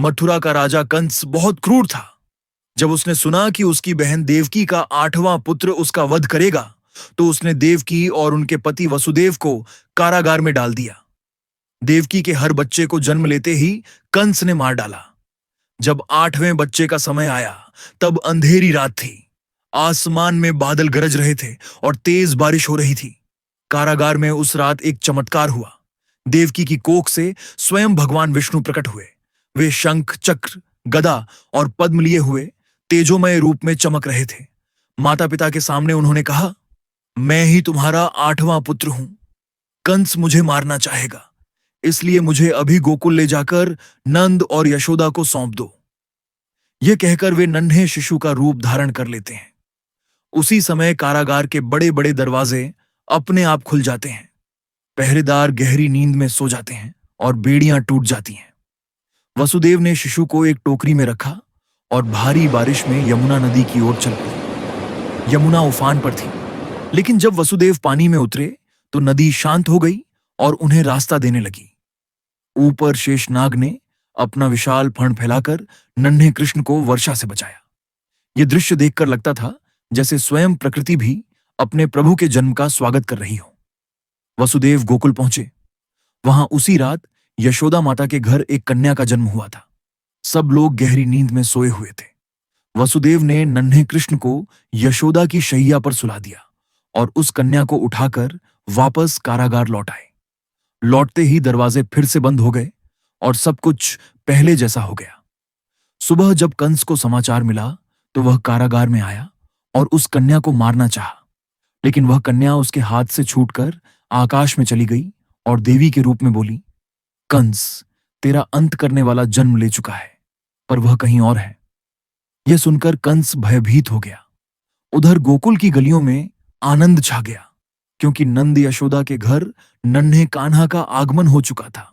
मथुरा का राजा कंस बहुत क्रूर था। जब उसने सुना कि उसकी बहन देवकी का 8वां पुत्र उसका वध करेगा, तो उसने देवकी और उनके पति वसुदेव को कारागार में डाल दिया। देवकी के हर बच्चे को जन्म लेते ही कंस ने मार डाला। जब 8वें बच्चे का समय आया, तब अंधेरी रात थी। आसमान में बादल गरज रहे थे और तेज बारिश हो रही थी। कारागार में उस रात एक चमत्कार हुआ। देवकी की कोख से स्वयं भगवान विष्णु प्रकट हुए। वे शंख, चक्र, गदा और पद्म लिए हुए तेजोमय रूप में चमक रहे थे। माता पिता के सामने उन्होंने कहा, मैं ही तुम्हारा 8वां पुत्र हूं। कंस मुझे मारना चाहेगा, इसलिए मुझे अभी गोकुल ले जाकर नंद और यशोदा को सौंप दो। यह कहकर वे नन्हे शिशु का रूप धारण कर लेते हैं। उसी समय कारागार के बड़े बड़े दरवाजे अपने आप खुल जाते हैं। पहरेदार गहरी नींद में सो जाते हैं और बेड़ियां टूट जाती हैं। वसुदेव ने शिशु को एक टोकरी में रखा और भारी बारिश में यमुना नदी की ओर चल पड़े। यमुना उफान पर थी, लेकिन जब वसुदेव पानी में उतरे तो नदी शांत हो गई और उन्हें रास्ता देने लगी। ऊपर शेषनाग ने अपना विशाल फण फैलाकर नन्हे कृष्ण को वर्षा से बचाया। यह दृश्य देखकर लगता था जैसे स्वयं प्रकृति भी अपने प्रभु के जन्म का स्वागत कर रही हो। वसुदेव गोकुल पहुंचे। वहां उसी रात यशोदा माता के घर एक कन्या का जन्म हुआ था। सब लोग गहरी नींद में सोए हुए थे। वसुदेव ने नन्हे कृष्ण को यशोदा की शैया पर सुला दिया और उस कन्या को उठाकर वापस कारागार लौट आए। लौटते ही दरवाजे फिर से बंद हो गए और सब कुछ पहले जैसा हो गया। सुबह जब कंस को समाचार मिला तो वह कारागार में आया और उस कन्या को मारना चाहा, लेकिन वह कन्या उसके हाथ से छूटकर आकाश में चली गई और देवी के रूप में बोली, कंस, तेरा अंत करने वाला जन्म ले चुका है, पर वह कहीं और है। यह सुनकर कंस भयभीत हो गया। उधर गोकुल की गलियों में आनंद छा गया, क्योंकि नंद यशोदा के घर नन्हे कान्हा का आगमन हो चुका था।